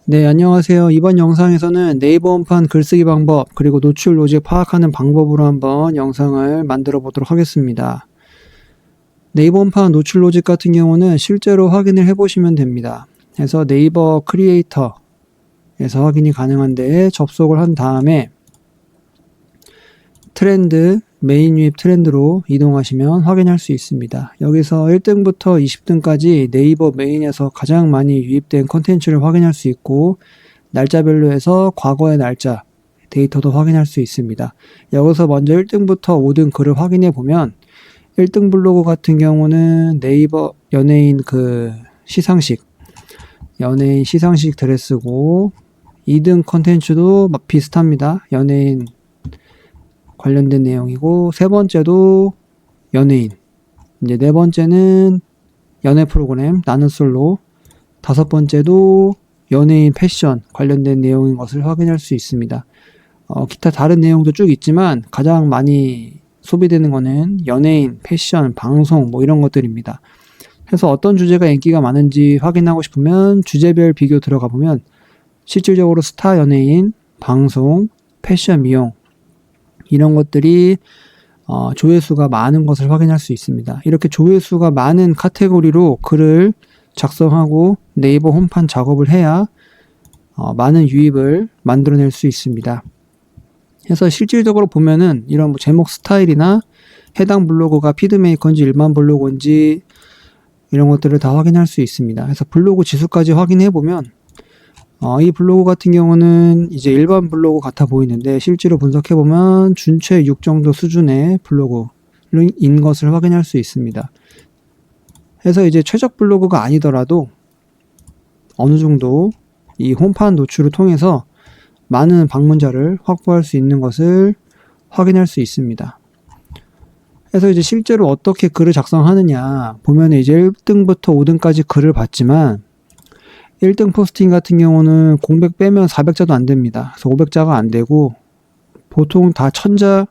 네, 안녕하세요. 이번 영상에서는 네이버 원판 글쓰기 방법, 그리고 노출 로직 파악하는 방법으로 한번 영상을 만들어 보도록 하겠습니다. 네이버 원판 노출 로직 같은 경우는 실제로 확인을 해 보시면 됩니다. 그래서 네이버 크리에이터에서 확인이 가능한데 접속을 한 다음에 트렌드, 메인 유입 트렌드로 이동하시면 확인할 수 있습니다. 여기서 1등부터 20등까지 네이버 메인에서 가장 많이 유입된 콘텐츠를 확인할 수 있고, 날짜별로 해서 과거의 날짜 데이터도 확인할 수 있습니다. 여기서 먼저 1등부터 5등 글을 확인해 보면 1등 블로그 같은 경우는 네이버 연예인 연예인 시상식 드레스고, 2등 콘텐츠도 비슷합니다. 연예인 관련된 내용이고, 세 번째도 연예인, 이제 네 번째는 연애 프로그램 나는 솔로, 다섯 번째도 연예인 패션 관련된 내용인 것을 확인할 수 있습니다. 기타 다른 내용도 쭉 있지만 가장 많이 소비되는 거는 연예인, 패션, 방송 뭐 이런 것들입니다. 그래서 어떤 주제가 인기가 많은지 확인하고 싶으면 주제별 비교 들어가 보면 실질적으로 스타 연예인, 방송, 패션, 미용 이런 것들이 조회수가 많은 것을 확인할 수 있습니다. 이렇게 조회수가 많은 카테고리로 글을 작성하고 네이버 홈판 작업을 해야 많은 유입을 만들어낼 수 있습니다. 그래서 실질적으로 보면은 이런 제목 스타일이나 해당 블로그가 피드메이커인지 일반 블로그인지 이런 것들을 다 확인할 수 있습니다. 그래서 블로그 지수까지 확인해 보면 이 블로그 같은 경우는 이제 일반 블로그 같아 보이는데 실제로 분석해 보면 준최 6 정도 수준의 블로그인 것을 확인할 수 있습니다. 그래서 이제 최적 블로그가 아니더라도 어느 정도 이 홈판 노출을 통해서 많은 방문자를 확보할 수 있는 것을 확인할 수 있습니다. 그래서 이제 실제로 어떻게 글을 작성하느냐 보면 이제 1등부터 5등까지 글을 봤지만 1등 포스팅 같은 경우는 공백 빼면 400자도 안 됩니다. 그래서 500자가 안 되고 보통 다 1000자,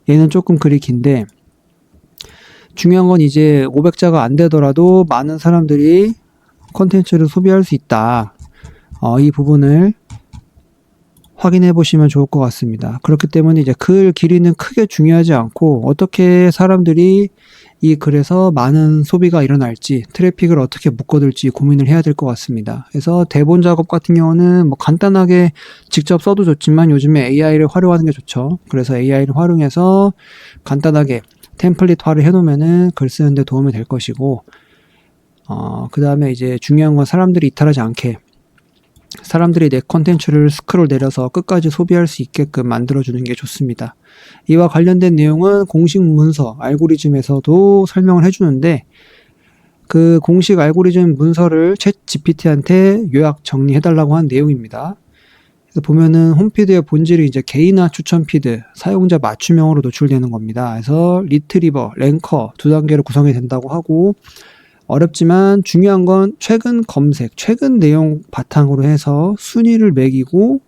얘는 조금 글이 긴데 중요한 건 이제 500자가 안 되더라도 많은 사람들이 콘텐츠를 소비할 수 있다. 이 부분을 확인해 보시면 좋을 것 같습니다. 그렇기 때문에 이제 글 길이는 크게 중요하지 않고 어떻게 사람들이 이 글에서 많은 소비가 일어날지, 트래픽을 어떻게 묶어둘지 고민을 해야 될 것 같습니다. 그래서 대본 작업 같은 경우는 뭐 간단하게 직접 써도 좋지만 요즘에 AI를 활용하는 게 좋죠. 그래서 AI를 활용해서 간단하게 템플릿화를 해놓으면은 글 쓰는데 도움이 될 것이고, 그 다음에 이제 중요한 건 사람들이 이탈하지 않게 사람들이 내 컨텐츠를 스크롤 내려서 끝까지 소비할 수 있게끔 만들어주는 게 좋습니다. 이와 관련된 내용은 공식 문서, 알고리즘에서도 설명을 해주는데 그 공식 알고리즘 문서를 챗 GPT한테 요약 정리해달라고 한 내용입니다. 그래서 보면은 홈피드의 본질이 이제 개인화 추천 피드, 사용자 맞춤형으로 노출되는 겁니다. 그래서 리트리버, 랭커 두 단계로 구성이 된다고 하고 어렵지만 중요한 건 최근 검색, 최근 내용 바탕으로 해서 순위를 매기고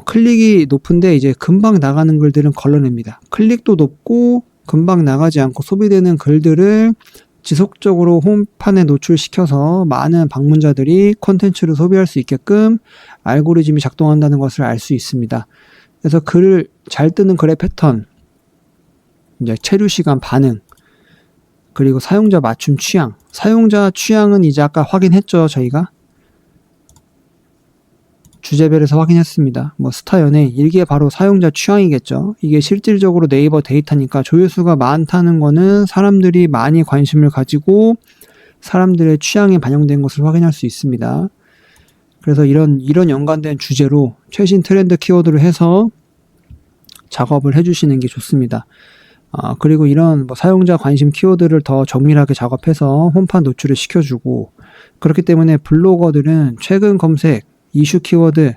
클릭이 높은데 이제 금방 나가는 글들은 걸러냅니다. 클릭도 높고 금방 나가지 않고 소비되는 글들을 지속적으로 홈판에 노출시켜서 많은 방문자들이 콘텐츠를 소비할 수 있게끔 알고리즘이 작동한다는 것을 알 수 있습니다. 그래서 글을 잘 뜨는 글의 패턴, 이제 체류 시간 반응, 그리고 사용자 맞춤 취향. 사용자 취향은 이제 아까 확인했죠, 저희가. 주제별에서 확인했습니다. 뭐 스타 연예인, 이게 바로 사용자 취향이겠죠. 이게 실질적으로 네이버 데이터니까 조회수가 많다는 거는 사람들이 많이 관심을 가지고 사람들의 취향이 반영된 것을 확인할 수 있습니다. 그래서 이런 연관된 주제로 최신 트렌드 키워드를 해서 작업을 해주시는 게 좋습니다. 그리고 이런 사용자 관심 키워드를 더 정밀하게 작업해서 홈판 노출을 시켜주고, 그렇기 때문에 블로거들은 최근 검색, 이슈 키워드,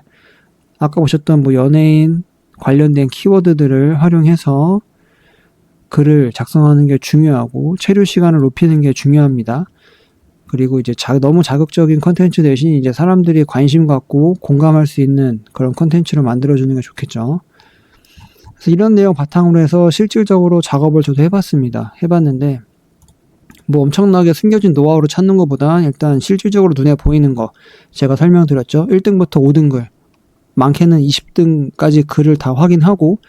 아까 보셨던 연예인 관련된 키워드들을 활용해서 글을 작성하는 게 중요하고 체류 시간을 높이는 게 중요합니다. 그리고 이제 너무 자극적인 컨텐츠 대신 이제 사람들이 관심 갖고 공감할 수 있는 그런 컨텐츠를 만들어주는 게 좋겠죠. 그래서 이런 내용 바탕으로 해서 실질적으로 작업을 저도 해봤습니다. 해봤는데 뭐 엄청나게 숨겨진 노하우로 찾는 것보단 일단 실질적으로 눈에 보이는 거 제가 설명드렸죠. 1등부터 5등 글, 많게는 20등까지 글을 다 확인하고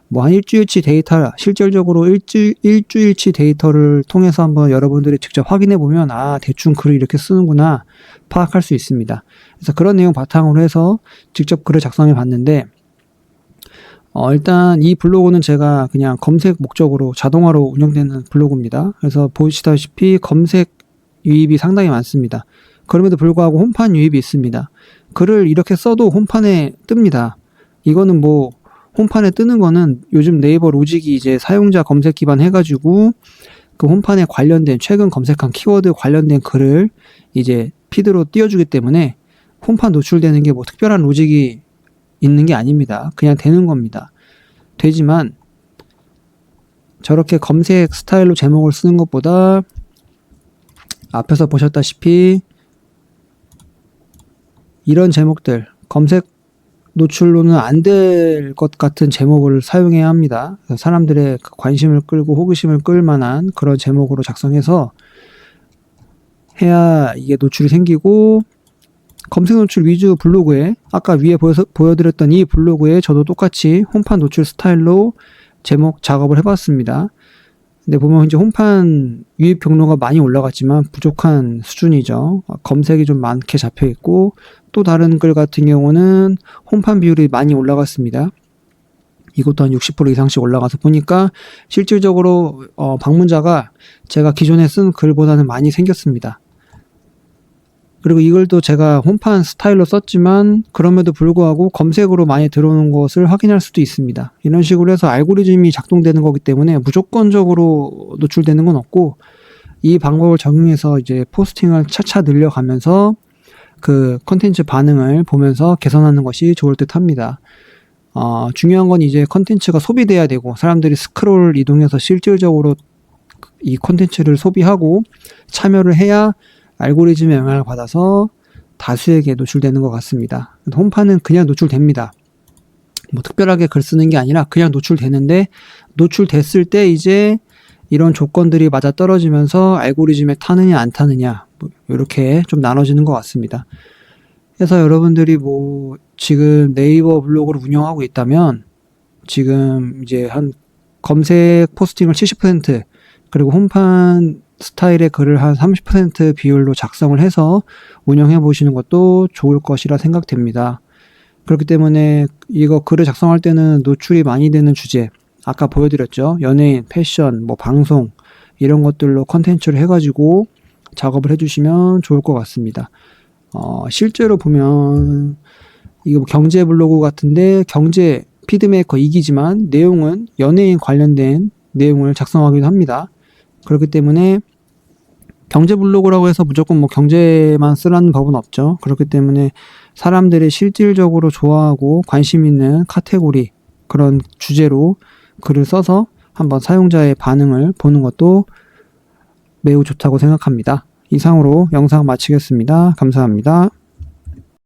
뭐 한 일주일치 데이터, 실질적으로 일주일치 데이터를 통해서 한번 여러분들이 직접 확인해 보면 대충 글을 이렇게 쓰는구나 파악할 수 있습니다. 그래서 그런 내용 바탕으로 해서 직접 글을 작성해 봤는데 일단 이 블로그는 제가 그냥 검색 목적으로 자동화로 운영되는 블로그입니다. 그래서 보시다시피 검색 유입이 상당히 많습니다. 그럼에도 불구하고 홈판 유입이 있습니다. 글을 이렇게 써도 홈판에 뜹니다. 이거는 뭐 홈판에 뜨는 거는 요즘 네이버 로직이 이제 사용자 검색 기반 해가지고 그 홈판에 관련된 최근 검색한 키워드 관련된 글을 이제 피드로 띄워주기 때문에 홈판 노출되는 게 뭐 특별한 로직이 있는 게 아닙니다. 그냥 되는 겁니다. 되지만 저렇게 검색 스타일로 제목을 쓰는 것보다 앞에서 보셨다시피 이런 제목들 검색 노출로는 안 될 것 같은 제목을 사용해야 합니다. 사람들의 관심을 끌고 호기심을 끌 만한 그런 제목으로 작성해서 해야 이게 노출이 생기고 검색 노출 위주 블로그에 아까 위에 보여드렸던 이 블로그에 저도 똑같이 홈판 노출 스타일로 제목 작업을 해봤습니다. 근데 보면 이제 홈판 유입 경로가 많이 올라갔지만 부족한 수준이죠. 검색이 좀 많게 잡혀 있고 또 다른 글 같은 경우는 홈판 비율이 많이 올라갔습니다. 이것도 한 60% 이상씩 올라가서 보니까 실질적으로 방문자가 제가 기존에 쓴 글보다는 많이 생겼습니다. 그리고 이글도 제가 홈판 스타일로 썼지만 그럼에도 불구하고 검색으로 많이 들어오는 것을 확인할 수도 있습니다. 이런 식으로 해서 알고리즘이 작동되는 거기 때문에 무조건적으로 노출되는 건 없고 이 방법을 적용해서 이제 포스팅을 차차 늘려가면서 그 컨텐츠 반응을 보면서 개선하는 것이 좋을 듯 합니다. 중요한 건 이제 컨텐츠가 소비돼야 되고 사람들이 스크롤 이동해서 실질적으로 이 컨텐츠를 소비하고 참여를 해야 알고리즘의 영향을 받아서 다수에게 노출되는 것 같습니다. 홈판은 그냥 노출됩니다. 뭐 특별하게 글 쓰는 게 아니라 그냥 노출되는데 노출됐을 때 이제 이런 조건들이 맞아 떨어지면서 알고리즘에 타느냐 안 타느냐 뭐 이렇게 좀 나눠지는 것 같습니다. 그래서 여러분들이 뭐 지금 네이버 블로그를 운영하고 있다면 지금 이제 한 검색 포스팅을 70% 그리고 홈판 스타일의 글을 한 30% 비율로 작성을 해서 운영해 보시는 것도 좋을 것이라 생각됩니다. 그렇기 때문에 이거 글을 작성할 때는 노출이 많이 되는 주제, 아까 보여드렸죠. 연예인, 패션, 뭐 방송 이런 것들로 컨텐츠를 해가지고 작업을 해주시면 좋을 것 같습니다. 실제로 보면 이거 뭐 경제 블로그 같은데 경제 피드메이커 이기지만 내용은 연예인 관련된 내용을 작성하기도 합니다. 그렇기 때문에 경제 블로그라고 해서 무조건 뭐 경제만 쓰라는 법은 없죠. 그렇기 때문에 사람들이 실질적으로 좋아하고 관심 있는 카테고리 그런 주제로 글을 써서 한번 사용자의 반응을 보는 것도 매우 좋다고 생각합니다. 이상으로 영상 마치겠습니다. 감사합니다.